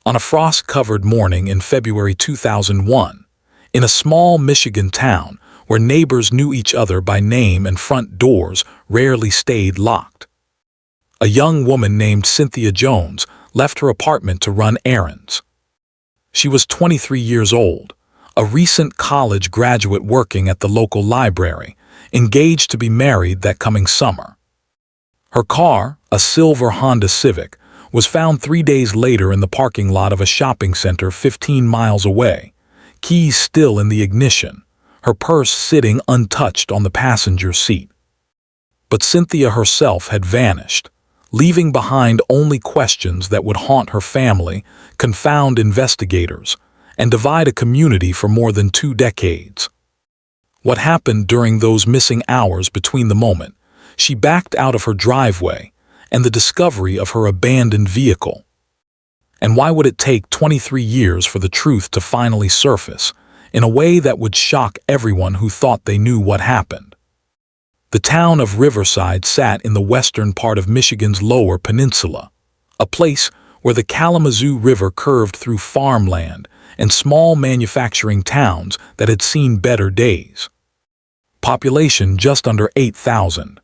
On a frost-covered morning in February 2001, in a small Michigan town where neighbors knew each other by name and front doors rarely stayed locked, a young woman named Cynthia Jones left her apartment to run errands. She was 23 years old, a recent college graduate working at the local library, engaged to be married that coming summer. Her car, a silver Honda Civic, was found 3 days later in the parking lot of a shopping center 15 miles away, keys still in the ignition, her purse sitting untouched on the passenger seat. But Cynthia herself had vanished, leaving behind only questions that would haunt her family, confound investigators, and divide a community for more than 2 decades. What happened during those missing hours between the moment she backed out of her driveway and the discovery of her abandoned vehicle? And why would it take 23 years for the truth to finally surface in a way that would shock everyone who thought they knew what happened? The town of Riverside sat in the western part of Michigan's Lower Peninsula, a place where the Kalamazoo River curved through farmland and small manufacturing towns that had seen better days. Population just under 8,000.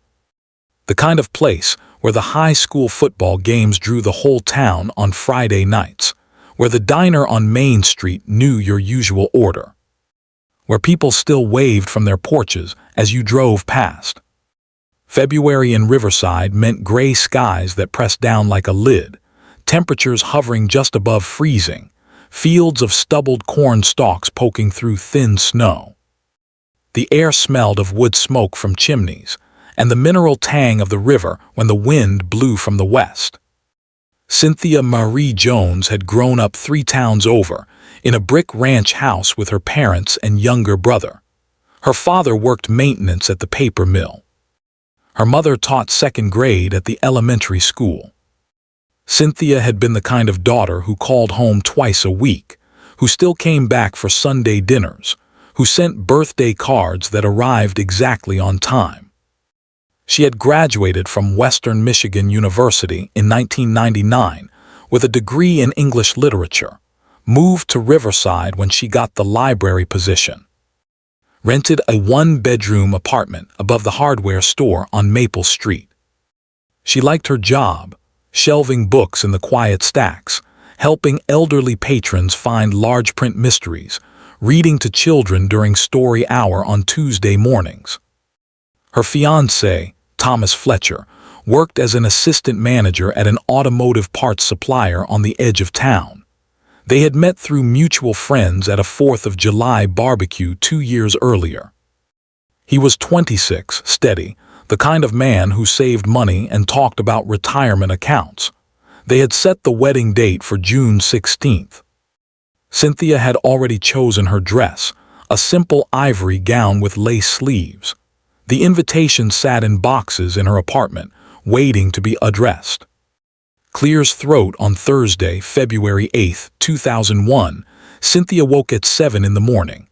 The kind of place where the high school football games drew the whole town on Friday nights, where the diner on Main Street knew your usual order, where people still waved from their porches as you drove past. February in Riverside meant gray skies that pressed down like a lid, temperatures hovering just above freezing, fields of stubbled corn stalks poking through thin snow. The air smelled of wood smoke from chimneys, and the mineral tang of the river when the wind blew from the west. Cynthia Marie Jones had grown up 3 towns over, in a brick ranch house with her parents and younger brother. Her father worked maintenance at the paper mill. Her mother taught 2nd grade at the elementary school. Cynthia had been the kind of daughter who called home twice a week, who still came back for Sunday dinners, who sent birthday cards that arrived exactly on time. She had graduated from Western Michigan University in 1999 with a degree in English literature, moved to Riverside when she got the library position, rented a 1-bedroom apartment above the hardware store on Maple Street. She liked her job, shelving books in the quiet stacks, helping elderly patrons find large print mysteries, reading to children during story hour on Tuesday mornings. Her fiancé, Thomas Fletcher, worked as an assistant manager at an automotive parts supplier on the edge of town. They had met through mutual friends at a 4th of July barbecue 2 years earlier. He was 26, steady, the kind of man who saved money and talked about retirement accounts. They had set the wedding date for June 16th. Cynthia had already chosen her dress, a simple ivory gown with lace sleeves. The invitation sat in boxes in her apartment, waiting to be addressed. Clear's throat on Thursday, February 8, 2001, Cynthia woke at 7 in the morning.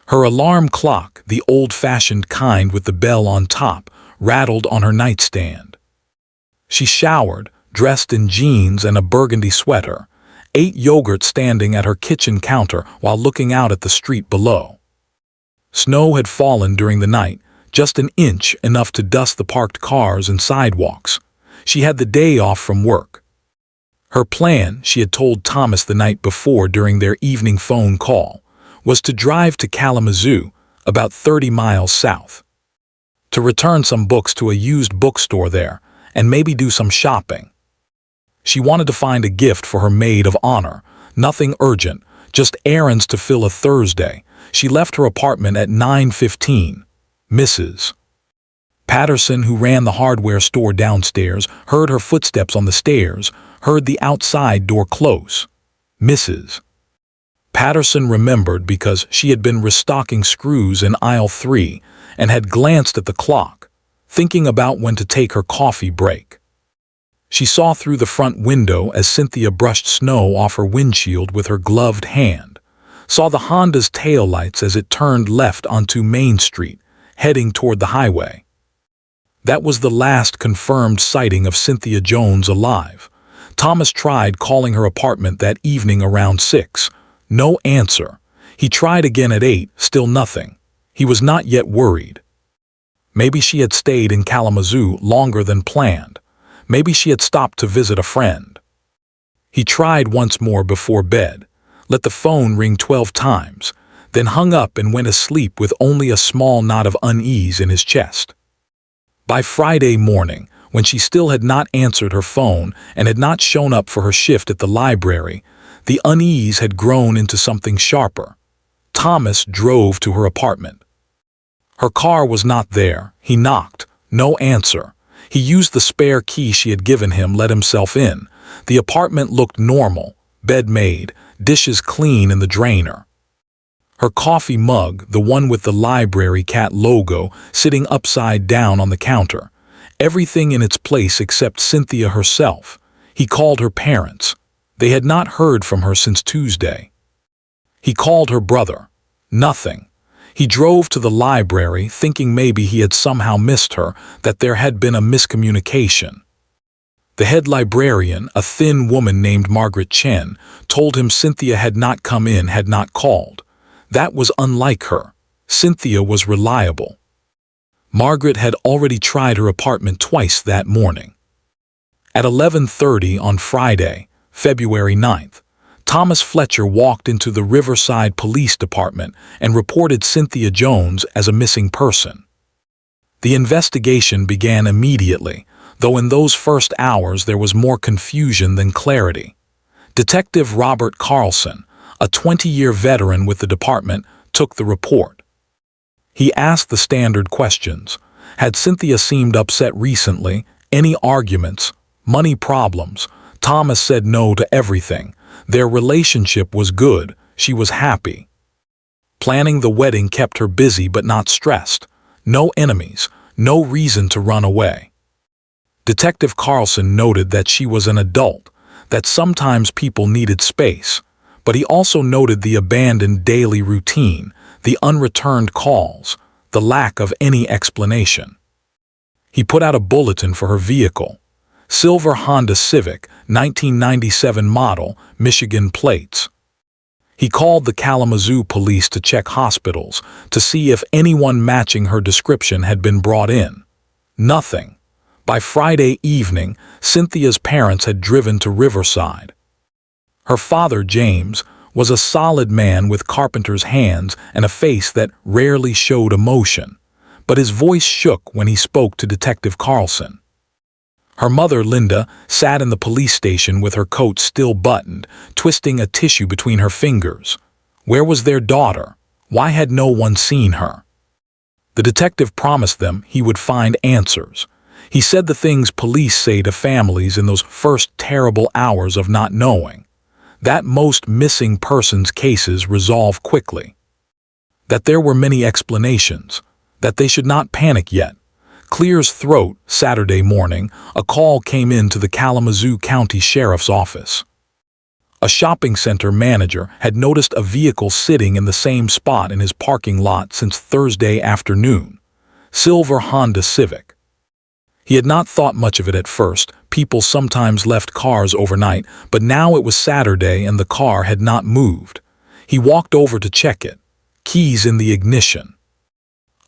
Her alarm clock, the old-fashioned kind with the bell on top, rattled on her nightstand. She showered, dressed in jeans and a burgundy sweater, ate yogurt standing at her kitchen counter while looking out at the street below. Snow had fallen during the night, just an inch, enough to dust the parked cars and sidewalks. She had the day off from work. Her plan, she had told Thomas the night before during their evening phone call, was to drive to Kalamazoo, about 30 miles south, to return some books to a used bookstore there and maybe do some shopping. She wanted to find a gift for her maid of honor, nothing urgent, just errands to fill a Thursday. She left her apartment at 9:15. Mrs. Patterson, who ran the hardware store downstairs, heard her footsteps on the stairs, heard the outside door close. Mrs. Patterson remembered because she had been restocking screws in aisle 3 and had glanced at the clock, thinking about when to take her coffee break. She saw through the front window as Cynthia brushed snow off her windshield with her gloved hand, saw the Honda's taillights as it turned left onto Main Street, heading toward the highway. That was the last confirmed sighting of Cynthia Jones alive. Thomas tried calling her apartment that evening around 6. No answer. He tried again at 8, still nothing. He was not yet worried. Maybe she had stayed in Kalamazoo longer than planned. Maybe she had stopped to visit a friend. He tried once more before bed, let the phone ring 12 times, then hung up and went asleep with only a small knot of unease in his chest. By Friday morning, when she still had not answered her phone and had not shown up for her shift at the library, the unease had grown into something sharper. Thomas drove to her apartment. Her car was not there. He knocked. No answer. He used the spare key she had given him, let himself in. The apartment looked normal, bed made, dishes clean in the drainer. Her coffee mug, the one with the library cat logo, sitting upside down on the counter. Everything in its place except Cynthia herself. He called her parents. They had not heard from her since Tuesday. He called her brother. Nothing. He drove to the library, thinking maybe he had somehow missed her, that there had been a miscommunication. The head librarian, a thin woman named Margaret Chen, told him Cynthia had not come in, had not called. That was unlike her. Cynthia was reliable. Margaret had already tried her apartment twice that morning. At 11:30 on Friday, February 9th, Thomas Fletcher walked into the Riverside Police Department and reported Cynthia Jones as a missing person. The investigation began immediately, though in those first hours there was more confusion than clarity. Detective Robert Carlson, a 20-year veteran with the department, took the report. He asked the standard questions. Had Cynthia seemed upset recently? Any arguments? Money problems? Thomas said no to everything. Their relationship was good. She was happy. Planning the wedding kept her busy but not stressed. No enemies. No reason to run away. Detective Carlson noted that she was an adult, that sometimes people needed space, but he also noted the abandoned daily routine, the unreturned calls, the lack of any explanation. He put out a bulletin for her vehicle. Silver Honda Civic, 1997 model, Michigan plates. He called the Kalamazoo police to check hospitals to see if anyone matching her description had been brought in. Nothing. By Friday evening, Cynthia's parents had driven to Riverside. Her father, James, was a solid man with carpenter's hands and a face that rarely showed emotion, but his voice shook when he spoke to Detective Carlson. Her mother, Linda, sat in the police station with her coat still buttoned, twisting a tissue between her fingers. Where was their daughter? Why had no one seen her? The detective promised them he would find answers. He said the things police say to families in those first terrible hours of not knowing. That most missing persons cases resolve quickly. That there were many explanations. That they should not panic yet. Clear's throat. Saturday morning, a call came in to the Kalamazoo County Sheriff's Office. A shopping center manager had noticed a vehicle sitting in the same spot in his parking lot since Thursday afternoon. Silver Honda Civic. He had not thought much of it at first. People sometimes left cars overnight, but now it was Saturday and the car had not moved. He walked over to check it. Keys in the ignition.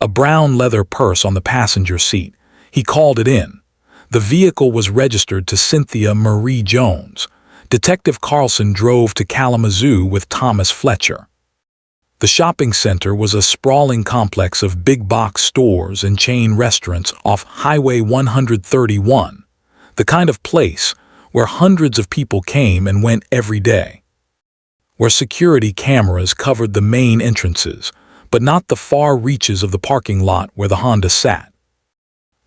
A brown leather purse on the passenger seat. He called it in. The vehicle was registered to Cynthia Marie Jones. Detective Carlson drove to Kalamazoo with Thomas Fletcher. The shopping center was a sprawling complex of big-box stores and chain restaurants off Highway 131, the kind of place where hundreds of people came and went every day, where security cameras covered the main entrances, but not the far reaches of the parking lot where the Honda sat.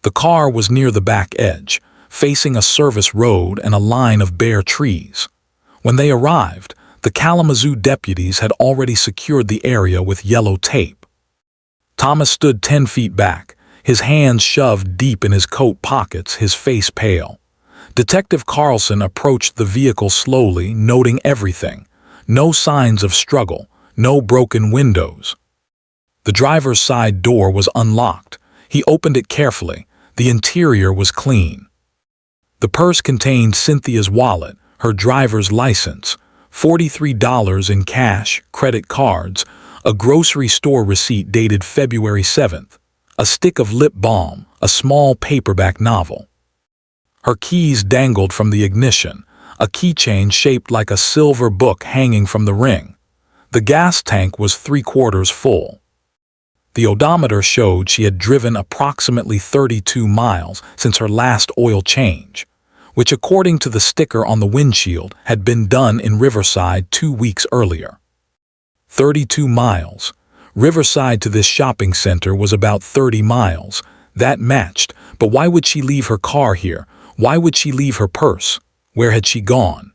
The car was near the back edge, facing a service road and a line of bare trees. When they arrived, the Kalamazoo deputies had already secured the area with yellow tape. Thomas stood 10 feet back, his hands shoved deep in his coat pockets, his face pale. Detective Carlson approached the vehicle slowly, noting everything. No signs of struggle, no broken windows. The driver's side door was unlocked. He opened it carefully. The interior was clean. The purse contained Cynthia's wallet, her driver's license, $43 in cash, credit cards, a grocery store receipt dated February 7th, a stick of lip balm, a small paperback novel. Her keys dangled from the ignition, a keychain shaped like a silver book hanging from the ring. The gas tank was 3/4 full. The odometer showed she had driven approximately 32 miles since her last oil change, which according to the sticker on the windshield had been done in Riverside 2 weeks earlier. 32 miles. Riverside to this shopping center was about 30 miles. That matched, but why would she leave her car here? Why would she leave her purse? Where had she gone?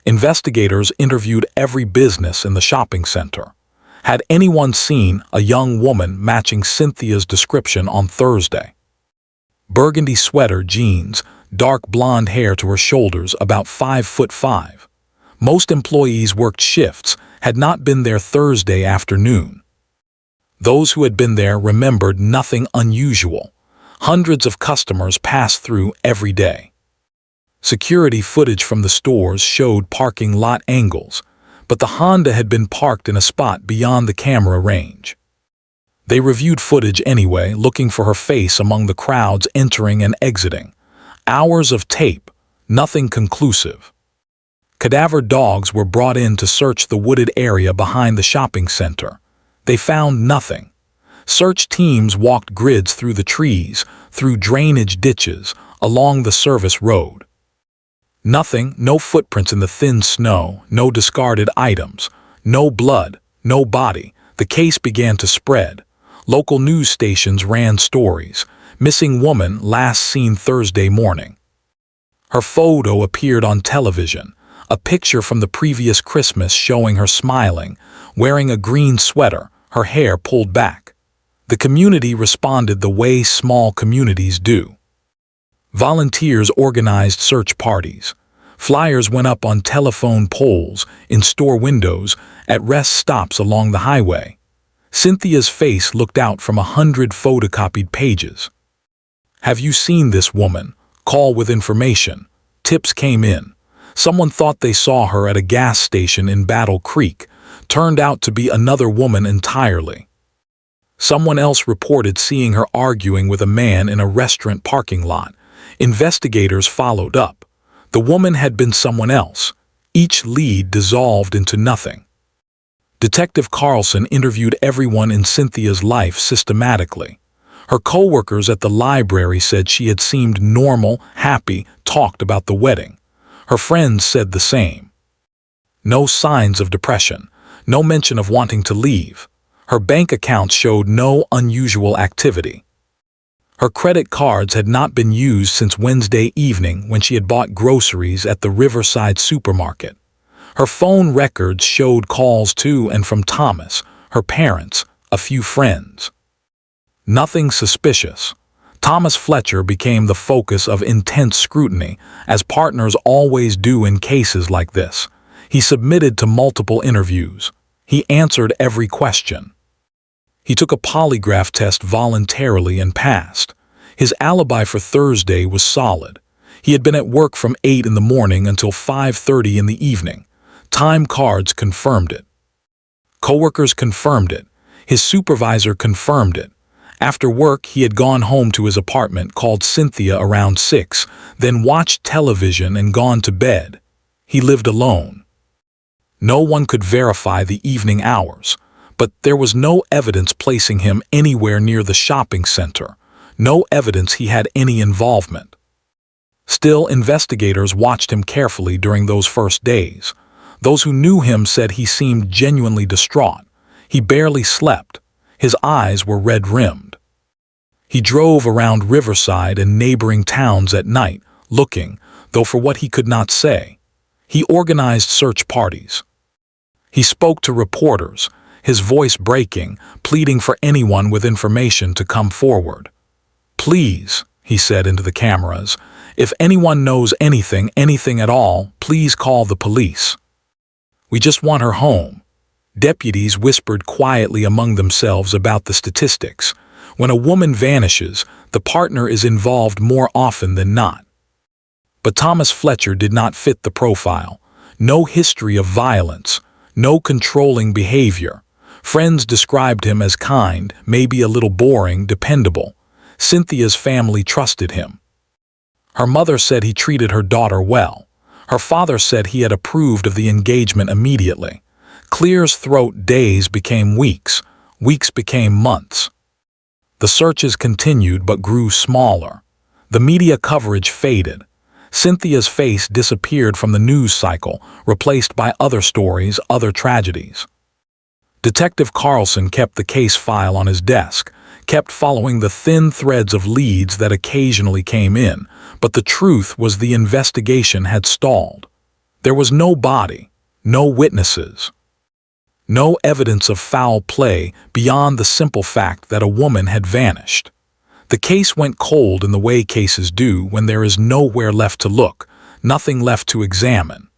Investigators interviewed every business in the shopping center. Had anyone seen a young woman matching Cynthia's description on Thursday? Burgundy sweater, jeans, dark blonde hair to her shoulders, about 5'5". Most employees worked shifts, had not been there Thursday afternoon. Those who had been there remembered nothing unusual. Hundreds of customers passed through every day. Security footage from the stores showed parking lot angles, but the Honda had been parked in a spot beyond the camera range. They reviewed footage anyway, looking for her face among the crowds entering and exiting. Hours of tape, nothing conclusive. Cadaver dogs were brought in to search the wooded area behind the shopping center. They found nothing. Search teams walked grids through the trees, through drainage ditches, along the service road. Nothing, no footprints in the thin snow, no discarded items, no blood, no body. The case began to spread. Local news stations ran stories. Missing woman last seen Thursday morning. Her photo appeared on television, a picture from the previous Christmas showing her smiling, wearing a green sweater, her hair pulled back. The community responded the way small communities do. Volunteers organized search parties. Flyers went up on telephone poles, in store windows, at rest stops along the highway. Cynthia's face looked out from 100 photocopied pages. Have you seen this woman? Call with information. Tips came in. Someone thought they saw her at a gas station in Battle Creek. Turned out to be another woman entirely. Someone else reported seeing her arguing with a man in a restaurant parking lot. Investigators followed up. The woman had been someone else. Each lead dissolved into nothing. Detective Carlson interviewed everyone in Cynthia's life systematically. Her co-workers at the library said she had seemed normal, happy, talked about the wedding. Her friends said the same. No signs of depression, no mention of wanting to leave. Her bank accounts showed no unusual activity. Her credit cards had not been used since Wednesday evening when she had bought groceries at the Riverside supermarket. Her phone records showed calls to and from Thomas, her parents, a few friends. Nothing suspicious. Thomas Fletcher became the focus of intense scrutiny, as partners always do in cases like this. He submitted to multiple interviews. He answered every question. He took a polygraph test voluntarily and passed. His alibi for Thursday was solid. He had been at work from 8 in the morning until 5:30 in the evening. Time cards confirmed it. Coworkers confirmed it. His supervisor confirmed it. After work, he had gone home to his apartment, called Cynthia around 6, then watched television and gone to bed. He lived alone. No one could verify the evening hours, but there was no evidence placing him anywhere near the shopping center, no evidence he had any involvement. Still, investigators watched him carefully during those first days. Those who knew him said he seemed genuinely distraught. He barely slept. His eyes were red-rimmed. He drove around Riverside and neighboring towns at night, looking, though for what he could not say. He organized search parties. He spoke to reporters, his voice breaking, pleading for anyone with information to come forward. "Please," he said into the cameras, "if anyone knows anything at all, please call the police. We just want her home." Deputies whispered quietly among themselves about the statistics. When a woman vanishes, the partner is involved more often than not. But Thomas Fletcher did not fit the profile. No history of violence, no controlling behavior. Friends described him as kind, maybe a little boring, dependable. Cynthia's family trusted him. Her mother said he treated her daughter well. Her father said he had approved of the engagement immediately. Clear's throat days became weeks. Weeks became months. The searches continued but grew smaller. The media coverage faded. Cynthia's face disappeared from the news cycle, replaced by other stories, other tragedies. Detective Carlson kept the case file on his desk, kept following the thin threads of leads that occasionally came in, but the truth was the investigation had stalled. There was no body, no witnesses, no evidence of foul play beyond the simple fact that a woman had vanished. The case went cold in the way cases do when there is nowhere left to look, nothing left to examine.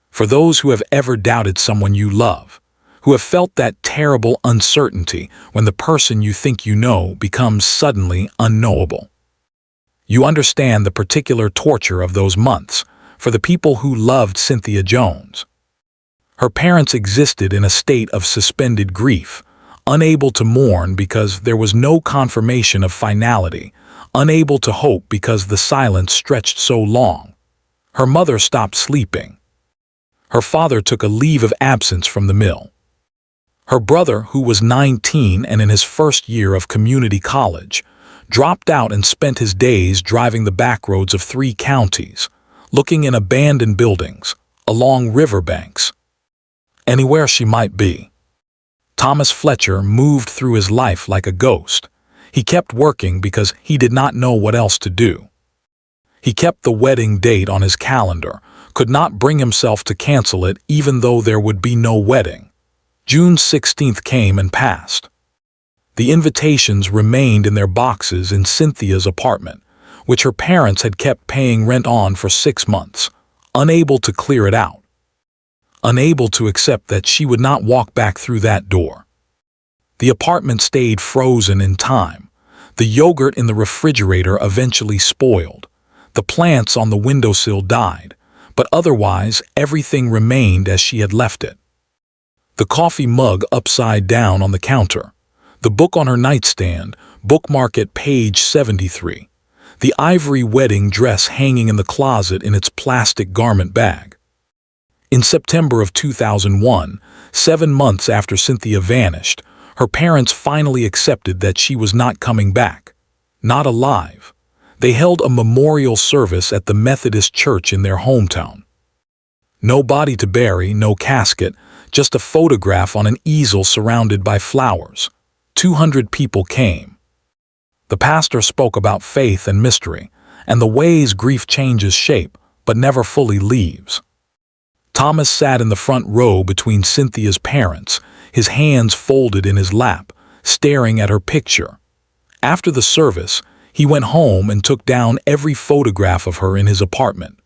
For those who have ever doubted someone you love, who have felt that terrible uncertainty when the person you think you know becomes suddenly unknowable, you understand the particular torture of those months for the people who loved Cynthia Jones. Her parents existed in a state of suspended grief, unable to mourn because there was no confirmation of finality, unable to hope because the silence stretched so long. Her mother stopped sleeping. Her father took a leave of absence from the mill. Her brother, who was 19 and in his first year of community college, dropped out and spent his days driving the back roads of 3 counties, looking in abandoned buildings, along riverbanks, anywhere she might be. Thomas Fletcher moved through his life like a ghost. He kept working because he did not know what else to do. He kept the wedding date on his calendar, could not bring himself to cancel it even though there would be no wedding. June 16th came and passed. The invitations remained in their boxes in Cynthia's apartment, which her parents had kept paying rent on for 6 months, unable to clear it out, unable to accept that she would not walk back through that door. The apartment stayed frozen in time. The yogurt in the refrigerator eventually spoiled. The plants on the windowsill died, but otherwise everything remained as she had left it. The coffee mug upside down on the counter, the book on her nightstand, bookmark at page 73, the ivory wedding dress hanging in the closet in its plastic garment bag. In September of 2001, 7 months after Cynthia vanished, her parents finally accepted that she was not coming back, not alive. They held a memorial service at the Methodist church in their hometown. No body to bury, no casket, just a photograph on an easel surrounded by flowers. 200 people came. The pastor spoke about faith and mystery, and the ways grief changes shape, but never fully leaves. Thomas sat in the front row between Cynthia's parents, his hands folded in his lap, staring at her picture. After the service, he went home and took down every photograph of her in his apartment.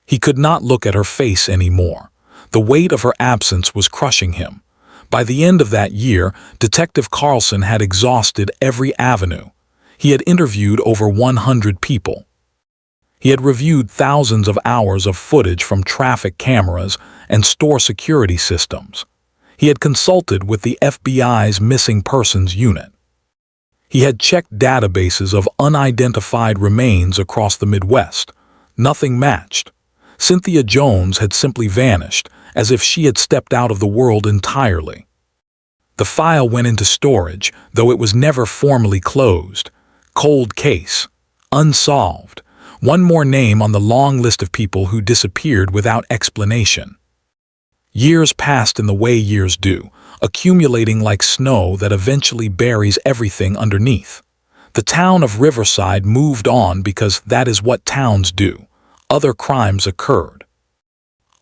He could not look at her face anymore. The weight of her absence was crushing him. By the end of that year, Detective Carlson had exhausted every avenue. He had interviewed over 100 people. He had reviewed thousands of hours of footage from traffic cameras and store security systems. He had consulted with the FBI's missing persons unit. He had checked databases of unidentified remains across the Midwest. Nothing matched. Cynthia Jones had simply vanished, as if she had stepped out of the world entirely. The file went into storage, though it was never formally closed. Cold case. Unsolved. One more name on the long list of people who disappeared without explanation. Years passed in the way years do, accumulating like snow that eventually buries everything underneath. The town of Riverside moved on because that is what towns do. Other crimes occurred.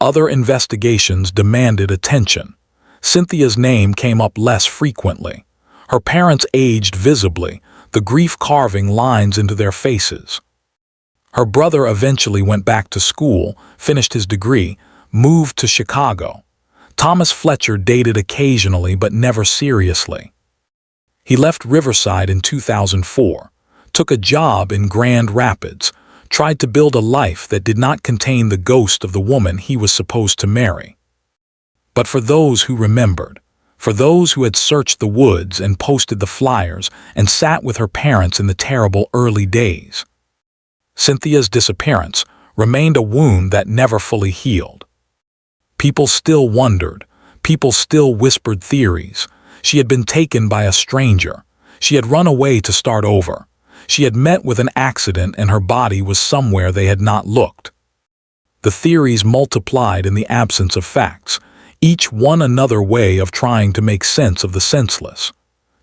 Other investigations demanded attention. Cynthia's name came up less frequently. Her parents aged visibly, the grief carving lines into their faces. Her brother eventually went back to school, finished his degree, moved to Chicago. Thomas Fletcher dated occasionally but never seriously. He left Riverside in 2004, took a job in Grand Rapids, tried to build a life that did not contain the ghost of the woman he was supposed to marry. But for those who remembered, for those who had searched the woods and posted the flyers and sat with her parents in the terrible early days, Cynthia's disappearance remained a wound that never fully healed. People still wondered, people still whispered theories. She had been taken by a stranger. She had run away to start over. She had met with an accident and her body was somewhere they had not looked. The theories multiplied in the absence of facts, each one another way of trying to make sense of the senseless.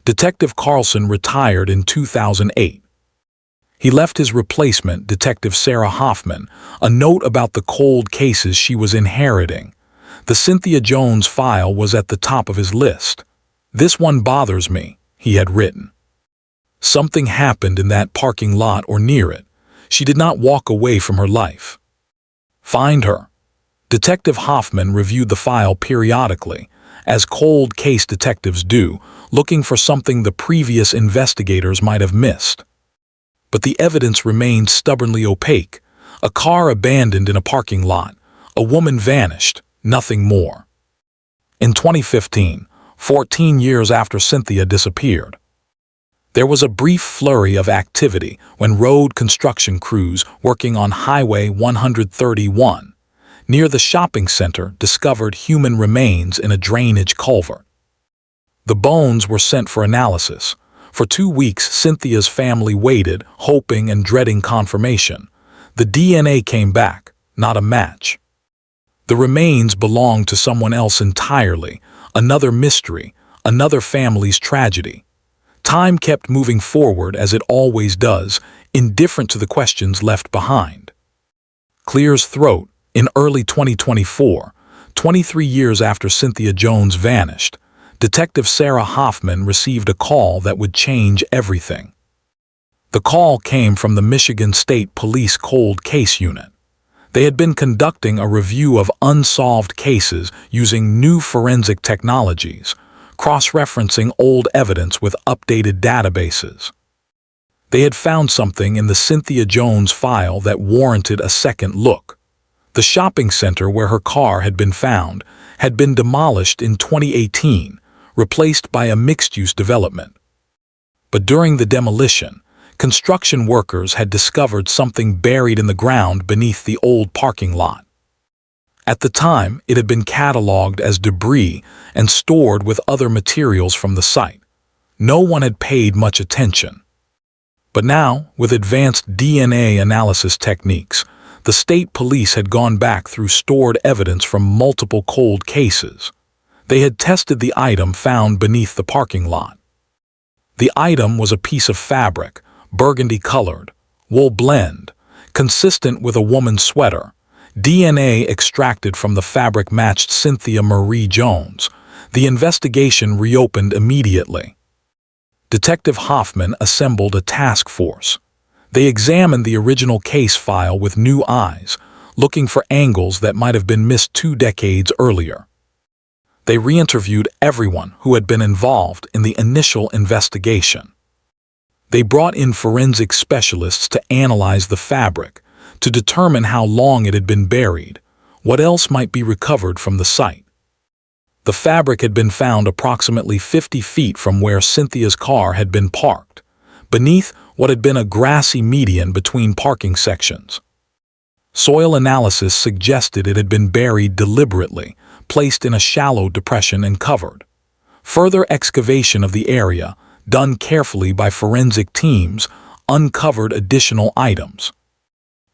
Detective Carlson retired in 2008. He left his replacement, Detective Sarah Hoffman, a note about the cold cases she was inheriting. The Cynthia Jones file was at the top of his list. "This one bothers me," he had written. Something happened in that parking lot or near it. She did not walk away from her life. Find her. Detective Hoffman reviewed the file periodically, as cold case detectives do, looking for something the previous investigators might have missed. But the evidence remained stubbornly opaque. A car abandoned in a parking lot. A woman vanished. Nothing more. In 2015, 14 years after Cynthia disappeared, there was a brief flurry of activity when road construction crews working on Highway 131 near the shopping center discovered human remains in a drainage culvert. The bones were sent for analysis. For 2 weeks, Cynthia's family waited, hoping and dreading confirmation. The DNA came back, not a match. The remains belonged to someone else entirely, another mystery, another family's tragedy. Time kept moving forward as it always does, indifferent to the questions left behind. Clear's throat. In early 2024, 23 years after Cynthia Jones vanished, Detective Sarah Hoffman received a call that would change everything. The call came from the Michigan State Police Cold Case Unit. They had been conducting a review of unsolved cases using new forensic technologies, cross-referencing old evidence with updated databases. They had found something in the Cynthia Jones file that warranted a second look. The shopping center where her car had been found had been demolished in 2018, replaced by a mixed-use development. But during the demolition, construction workers had discovered something buried in the ground beneath the old parking lot. At the time, it had been cataloged as debris and stored with other materials from the site. No one had paid much attention. But now, with advanced DNA analysis techniques, the state police had gone back through stored evidence from multiple cold cases. They had tested the item found beneath the parking lot. The item was a piece of fabric, burgundy-colored, wool blend, consistent with a woman's sweater. DNA extracted from the fabric matched Cynthia Marie Jones. The investigation reopened immediately. Detective Hoffman assembled a task force. They examined the original case file with new eyes, looking for angles that might have been missed 2 decades earlier. They re-interviewed everyone who had been involved in the initial investigation. They brought in forensic specialists to analyze the fabric, to determine how long it had been buried, what else might be recovered from the site. The fabric had been found approximately 50 feet from where Cynthia's car had been parked, beneath what had been a grassy median between parking sections. Soil analysis suggested it had been buried deliberately, placed in a shallow depression and covered. Further excavation of the area, done carefully by forensic teams, uncovered additional items.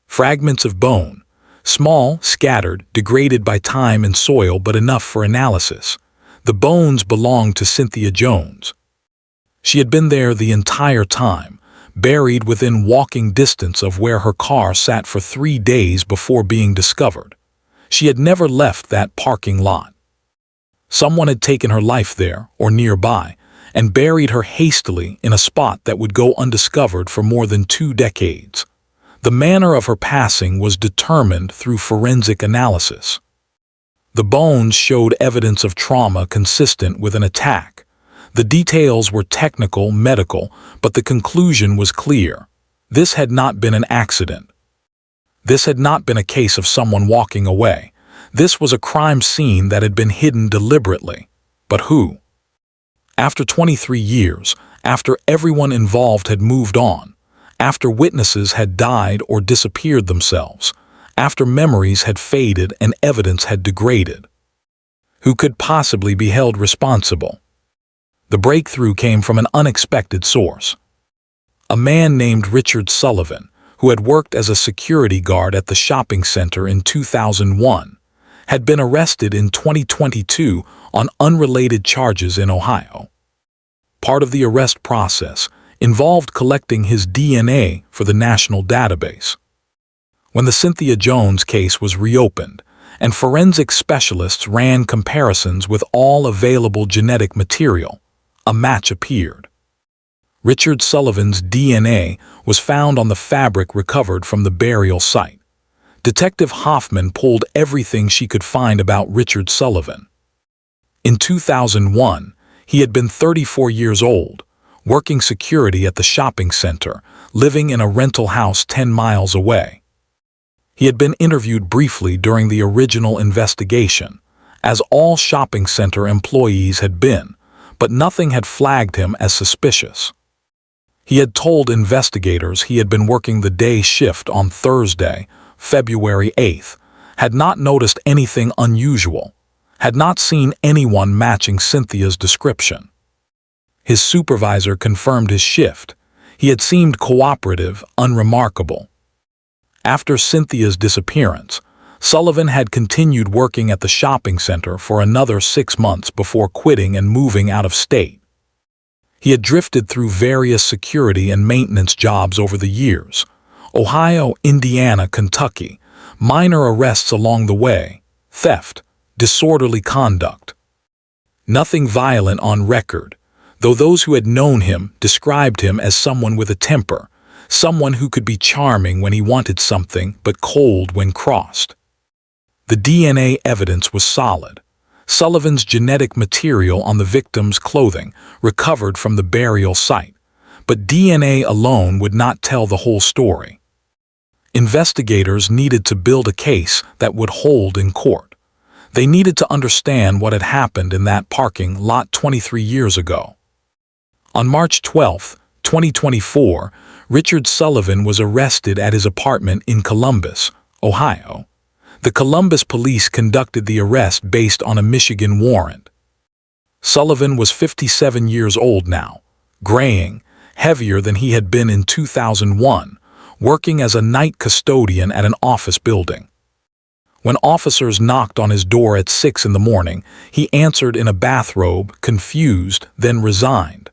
Fragments of bone, small, scattered, degraded by time and soil but enough for analysis. The bones belonged to Cynthia Jones. She had been there the entire time, buried within walking distance of where her car sat for 3 days before being discovered. She had never left that parking lot. Someone had taken her life there, or nearby, and buried her hastily in a spot that would go undiscovered for more than 2 decades. The manner of her passing was determined through forensic analysis. The bones showed evidence of trauma consistent with an attack. The details were technical, medical, but the conclusion was clear. This had not been an accident. This had not been a case of someone walking away. This was a crime scene that had been hidden deliberately. But who? After 23 years, after everyone involved had moved on, after witnesses had died or disappeared themselves, after memories had faded and evidence had degraded, who could possibly be held responsible? The breakthrough came from an unexpected source. A man named Richard Sullivan, who had worked as a security guard at the shopping center in 2001, had been arrested in 2022 on unrelated charges in Ohio. Part of the arrest process involved collecting his DNA for the national database. When the Cynthia Jones case was reopened, and forensic specialists ran comparisons with all available genetic material, a match appeared. Richard Sullivan's DNA was found on the fabric recovered from the burial site. Detective Hoffman pulled everything she could find about Richard Sullivan. In 2001, he had been 34 years old, working security at the shopping center, living in a rental house 10 miles away. He had been interviewed briefly during the original investigation, as all shopping center employees had been, but nothing had flagged him as suspicious. He had told investigators he had been working the day shift on Thursday, February 8th, had not noticed anything unusual, had not seen anyone matching Cynthia's description. His supervisor confirmed his shift. He had seemed cooperative, unremarkable. After Cynthia's disappearance, Sullivan had continued working at the shopping center for another 6 months before quitting and moving out of state. He had drifted through various security and maintenance jobs over the years: Ohio, Indiana, Kentucky, minor arrests along the way, theft, disorderly conduct. Nothing violent on record, though those who had known him described him as someone with a temper, someone who could be charming when he wanted something but cold when crossed. The DNA evidence was solid. Sullivan's genetic material on the victim's clothing recovered from the burial site, but DNA alone would not tell the whole story. Investigators needed to build a case that would hold in court. They needed to understand what had happened in that parking lot 23 years ago. On March 12, 2024, Richard Sullivan was arrested at his apartment in Columbus, Ohio. The Columbus police conducted the arrest based on a Michigan warrant. Sullivan was 57 years old now, graying, heavier than he had been in 2001, working as a night custodian at an office building. When officers knocked on his door at 6 in the morning, he answered in a bathrobe, confused, then resigned.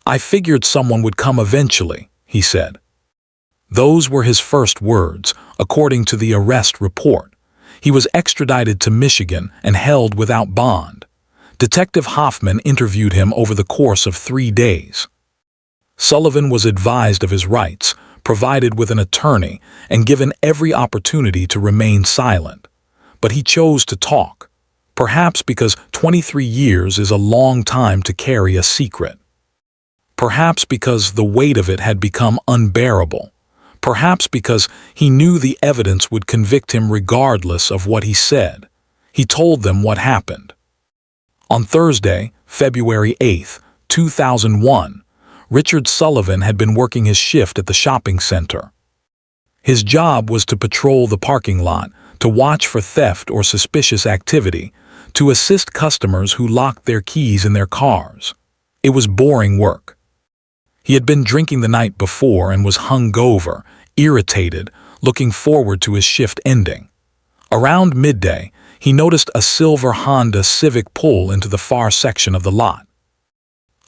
"I figured someone would come eventually," he said. Those were his first words, according to the arrest report. He was extradited to Michigan and held without bond. Detective Hoffman interviewed him over the course of 3 days. Sullivan was advised of his rights, provided with an attorney, and given every opportunity to remain silent. But he chose to talk, perhaps because 23 years is a long time to carry a secret. Perhaps because the weight of it had become unbearable. Perhaps because he knew the evidence would convict him regardless of what he said. He told them what happened. On Thursday, February 8, 2001, Richard Sullivan had been working his shift at the shopping center. His job was to patrol the parking lot, to watch for theft or suspicious activity, to assist customers who locked their keys in their cars. It was boring work. He had been drinking the night before and was hungover, irritated, looking forward to his shift ending. Around midday, he noticed a silver Honda Civic pull into the far section of the lot.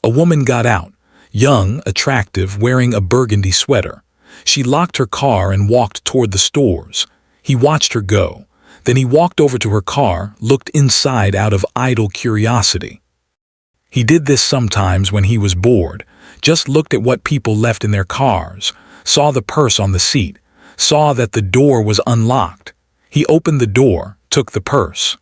A woman got out, young, attractive, wearing a burgundy sweater. She locked her car and walked toward the stores. He watched her go. Then he walked over to her car, looked inside out of idle curiosity. He did this sometimes when he was bored, just looked at what people left in their cars, saw the purse on the seat, saw that the door was unlocked. He opened the door, took the purse.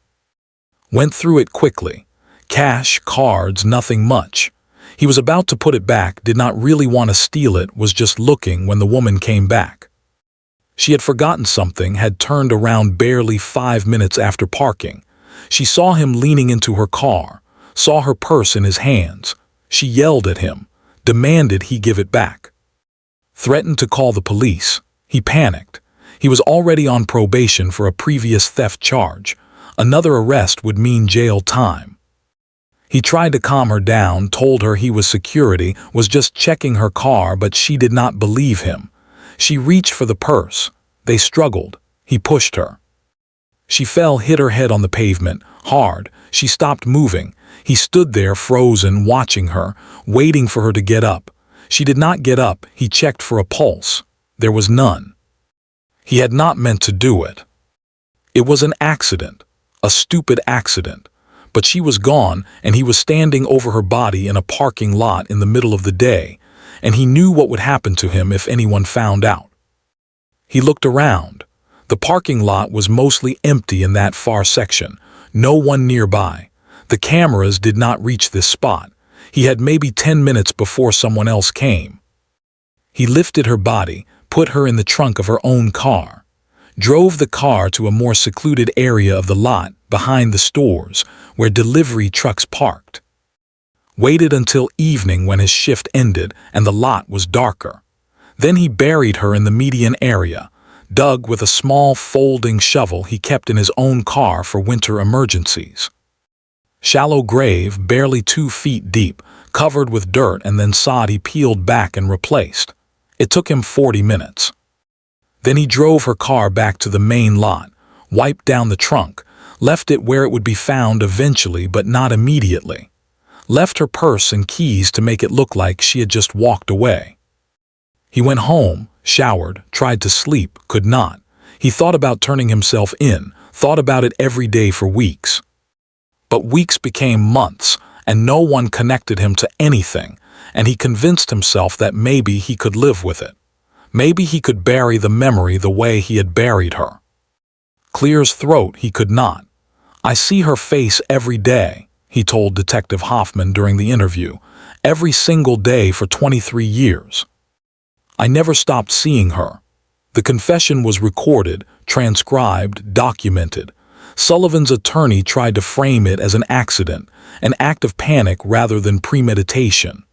Went through it quickly. Cash, cards, nothing much. He was about to put it back, did not really want to steal it, was just looking when the woman came back. She had forgotten something, had turned around barely 5 minutes after parking. She saw him leaning into her car, saw her purse in his hands. She yelled at him, demanded he give it back. Threatened to call the police. He panicked. He was already on probation for a previous theft charge. Another arrest would mean jail time. He tried to calm her down, told her he was security, was just checking her car, but she did not believe him. She reached for the purse. They struggled. He pushed her. She fell, hit her head on the pavement, hard. She stopped moving. He stood there frozen, watching her, waiting for her to get up. She did not get up. He checked for a pulse. There was none. He had not meant to do it. It was an accident, a stupid accident. But she was gone, and he was standing over her body in a parking lot in the middle of the day, and he knew what would happen to him if anyone found out. He looked around. The parking lot was mostly empty in that far section, no one nearby. The cameras did not reach this spot. He had maybe 10 minutes before someone else came. He lifted her body, put her in the trunk of her own car, drove the car to a more secluded area of the lot behind the stores where delivery trucks parked. Waited until evening when his shift ended and the lot was darker. Then he buried her in the median area, dug with a small folding shovel he kept in his own car for winter emergencies. Shallow grave, barely 2 feet deep, covered with dirt and then sod he peeled back and replaced. It took him 40 minutes. Then he drove her car back to the main lot, wiped down the trunk, left it where it would be found eventually but not immediately. Left her purse and keys to make it look like she had just walked away. He went home, showered, tried to sleep, could not. He thought about turning himself in, thought about it every day for weeks. But weeks became months, and no one connected him to anything, and he convinced himself that maybe he could live with it. Maybe he could bury the memory the way he had buried her. Clear his throat, he could not. "I see her face every day," he told Detective Hoffman during the interview, "every single day for 23 years. I never stopped seeing her." The confession was recorded, transcribed, documented. Sullivan's attorney tried to frame it as an accident, an act of panic rather than premeditation.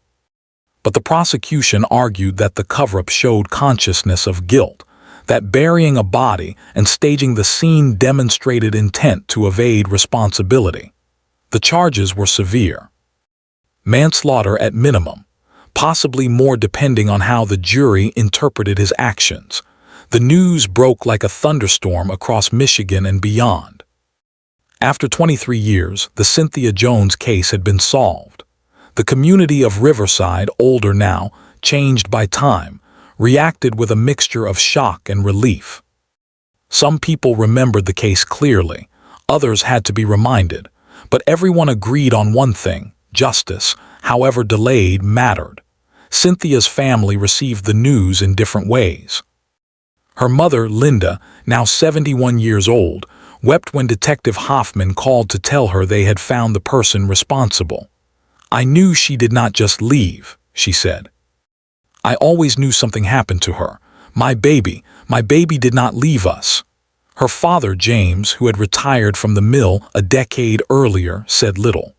But the prosecution argued that the cover-up showed consciousness of guilt, that burying a body and staging the scene demonstrated intent to evade responsibility. The charges were severe. Manslaughter at minimum, possibly more depending on how the jury interpreted his actions. The news broke like a thunderstorm across Michigan and beyond. After 23 years, the Cynthia Jones case had been solved. The community of Riverside, older now, changed by time, reacted with a mixture of shock and relief. Some people remembered the case clearly, others had to be reminded, but everyone agreed on one thing: justice, however delayed, mattered. Cynthia's family received the news in different ways. Her mother, Linda, now 71 years old, wept when Detective Hoffman called to tell her they had found the person responsible. "I knew she did not just leave," she said. "I always knew something happened to her. My baby did not leave us." Her father, James, who had retired from the mill a decade earlier, said little.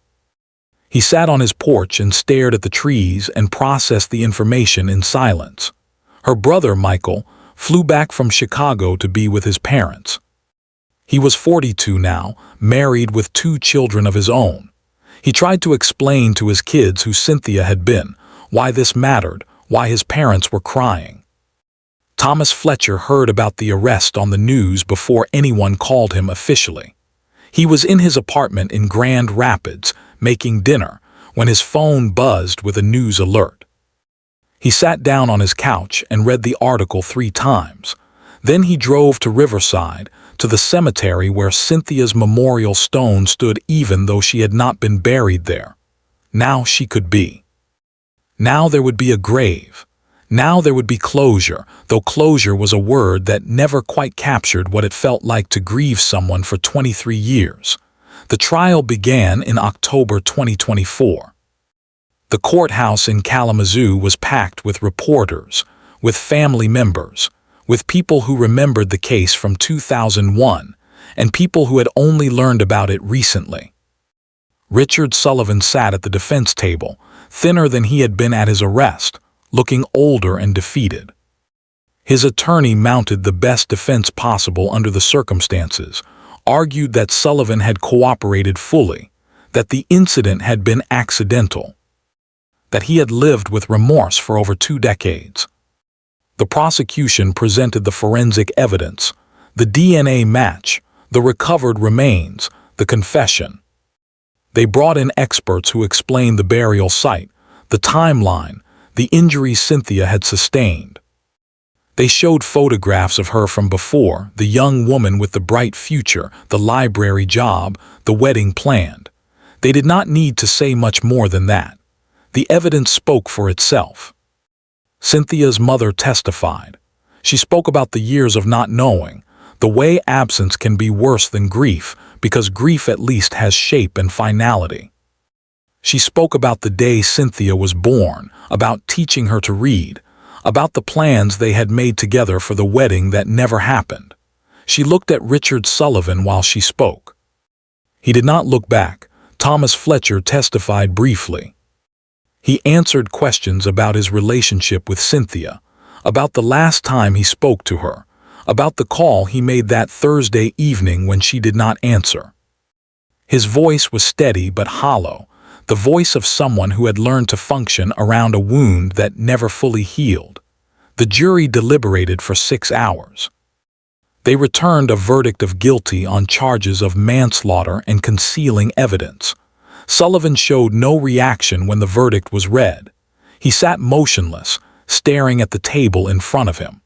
He sat on his porch and stared at the trees and processed the information in silence. Her brother, Michael, flew back from Chicago to be with his parents. He was 42 now, married with 2 children of his own. He tried to explain to his kids who Cynthia had been, why this mattered, why his parents were crying. Thomas Fletcher heard about the arrest on the news before anyone called him officially. He was in his apartment in Grand Rapids, making dinner, when his phone buzzed with a news alert. He sat down on his couch and read the article 3 times. Then he drove to Riverside, to the cemetery where Cynthia's memorial stone stood even though she had not been buried there. Now she could be. Now there would be a grave. Now there would be closure, though closure was a word that never quite captured what it felt like to grieve someone for 23 years. The trial began in October 2024. The courthouse in Kalamazoo was packed with reporters, with family members, with people who remembered the case from 2001 and people who had only learned about it recently. Richard Sullivan sat at the defense table, thinner than he had been at his arrest, looking older and defeated. His attorney mounted the best defense possible under the circumstances, argued that Sullivan had cooperated fully, that the incident had been accidental, that he had lived with remorse for over 2 decades. The prosecution presented the forensic evidence, the DNA match, the recovered remains, the confession. They brought in experts who explained the burial site, the timeline, the injuries Cynthia had sustained. They showed photographs of her from before, the young woman with the bright future, the library job, the wedding planned. They did not need to say much more than that. The evidence spoke for itself. Cynthia's mother testified. She spoke about the years of not knowing, the way absence can be worse than grief, because grief at least has shape and finality. She spoke about the day Cynthia was born, about teaching her to read, about the plans they had made together for the wedding that never happened. She looked at Richard Sullivan while she spoke. He did not look back. Thomas Fletcher testified briefly. He answered questions about his relationship with Cynthia, about the last time he spoke to her, about the call he made that Thursday evening when she did not answer. His voice was steady but hollow, the voice of someone who had learned to function around a wound that never fully healed. The jury deliberated for 6 hours. They returned a verdict of guilty on charges of manslaughter and concealing evidence. Sullivan showed no reaction when the verdict was read. He sat motionless, staring at the table in front of him.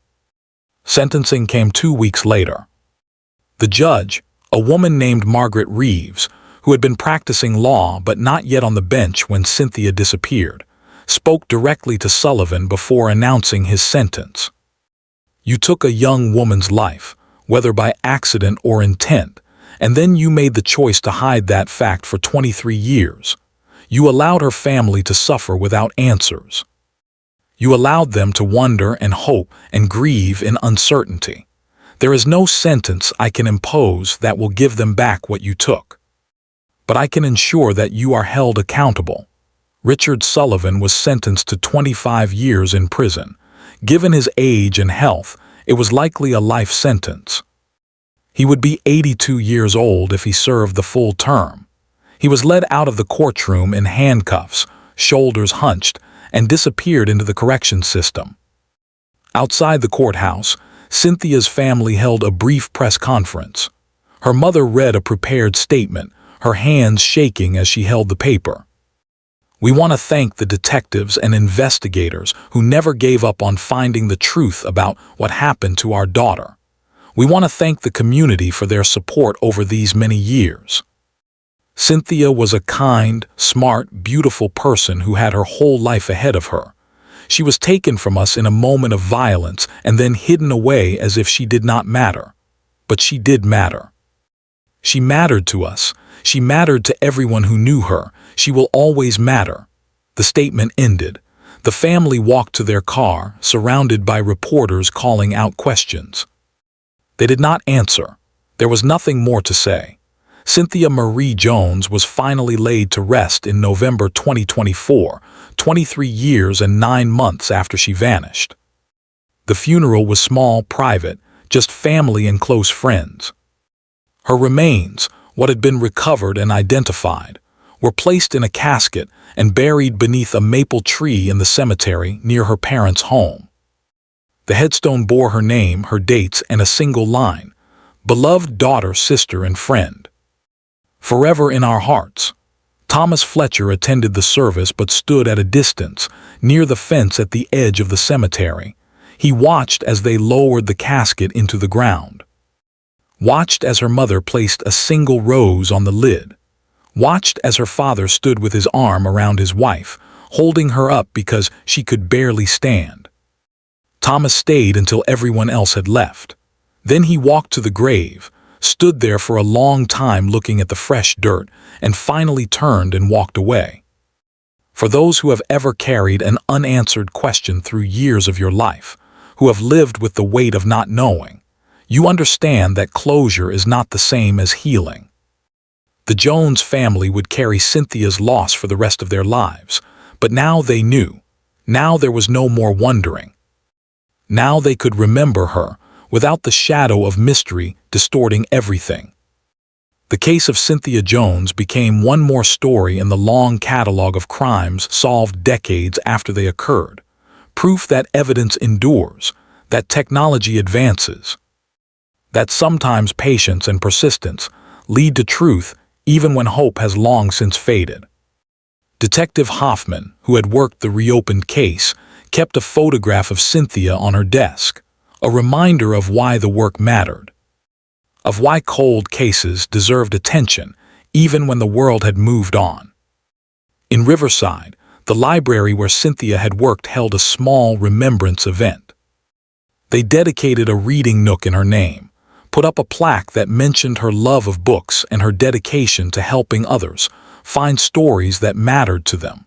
Sentencing came 2 weeks later. The judge, a woman named Margaret Reeves, who had been practicing law but not yet on the bench when Cynthia disappeared, spoke directly to Sullivan before announcing his sentence. "You took a young woman's life, whether by accident or intent, and then you made the choice to hide that fact for 23 years. You allowed her family to suffer without answers. You allowed them to wonder and hope and grieve in uncertainty. There is no sentence I can impose that will give them back what you took. But I can ensure that you are held accountable." Richard Sullivan was sentenced to 25 years in prison. Given his age and health, it was likely a life sentence. He would be 82 years old if he served the full term. He was led out of the courtroom in handcuffs, shoulders hunched, and disappeared into the correction system. Outside the courthouse, Cynthia's family held a brief press conference. Her mother read a prepared statement, her hands shaking as she held the paper. "We want to thank the detectives and investigators who never gave up on finding the truth about what happened to our daughter. We want to thank the community for their support over these many years." Cynthia was a kind, smart, beautiful person who had her whole life ahead of her. She was taken from us in a moment of violence and then hidden away as if she did not matter. But she did matter. She mattered to us. She mattered to everyone who knew her. She will always matter. The statement ended. The family walked to their car, surrounded by reporters calling out questions. They did not answer. There was nothing more to say. Cynthia Marie Jones was finally laid to rest in November 2024, 23 years and 9 months after she vanished. The funeral was small, private, just family and close friends. Her remains, what had been recovered and identified, were placed in a casket and buried beneath a maple tree in the cemetery near her parents' home. The headstone bore her name, her dates, and a single line: "Beloved daughter, sister, and friend. Forever in our hearts." Thomas Fletcher attended the service but stood at a distance, near the fence at the edge of the cemetery. He watched as they lowered the casket into the ground. Watched as her mother placed a single rose on the lid. Watched as her father stood with his arm around his wife, holding her up because she could barely stand. Thomas stayed until everyone else had left. Then he walked to the grave, stood there for a long time looking at the fresh dirt, and finally turned and walked away. For those who have ever carried an unanswered question through years of your life, who have lived with the weight of not knowing, you understand that closure is not the same as healing. The Jones family would carry Cynthia's loss for the rest of their lives, but now they knew. Now there was no more wondering. Now they could remember her, without the shadow of mystery distorting everything. The case of Cynthia Jones became one more story in the long catalog of crimes solved decades after they occurred, proof that evidence endures, that technology advances, that sometimes patience and persistence lead to truth even when hope has long since faded. Detective Hoffman, who had worked the reopened case, kept a photograph of Cynthia on her desk, a reminder of why the work mattered, of why cold cases deserved attention even when the world had moved on. In Riverside, the library where Cynthia had worked held a small remembrance event. They dedicated a reading nook in her name, put up a plaque that mentioned her love of books and her dedication to helping others find stories that mattered to them.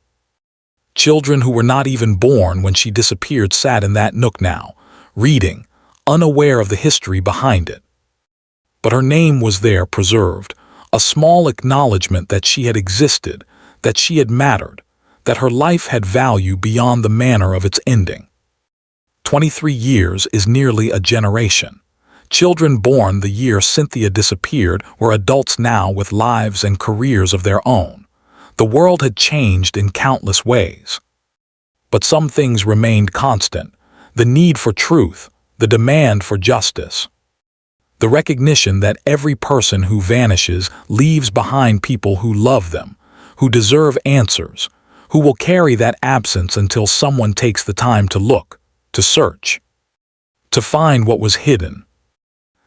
Children who were not even born when she disappeared sat in that nook now, reading, unaware of the history behind it. But her name was there preserved, a small acknowledgement that she had existed, that she had mattered, that her life had value beyond the manner of its ending. 23 years is nearly a generation. Children born the year Cynthia disappeared were adults now with lives and careers of their own. The world had changed in countless ways. But some things remained constant: the need for truth, the demand for justice, the recognition that every person who vanishes leaves behind people who love them, who deserve answers, who will carry that absence until someone takes the time to look, to search, to find what was hidden.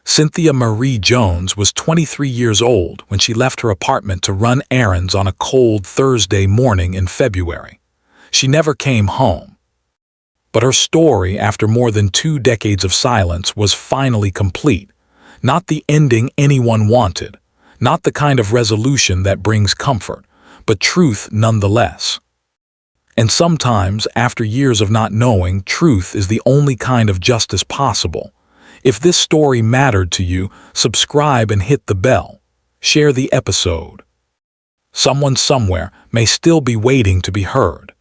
Cynthia Marie Jones was 23 years old when she left her apartment to run errands on a cold Thursday morning in February. She never came home. But her story, after more than 2 decades of silence, was finally complete. Not the ending anyone wanted, not the kind of resolution that brings comfort, but truth nonetheless. And sometimes, after years of not knowing, truth is the only kind of justice possible. If this story mattered to you, subscribe and hit the bell. Share the episode. Someone somewhere may still be waiting to be heard.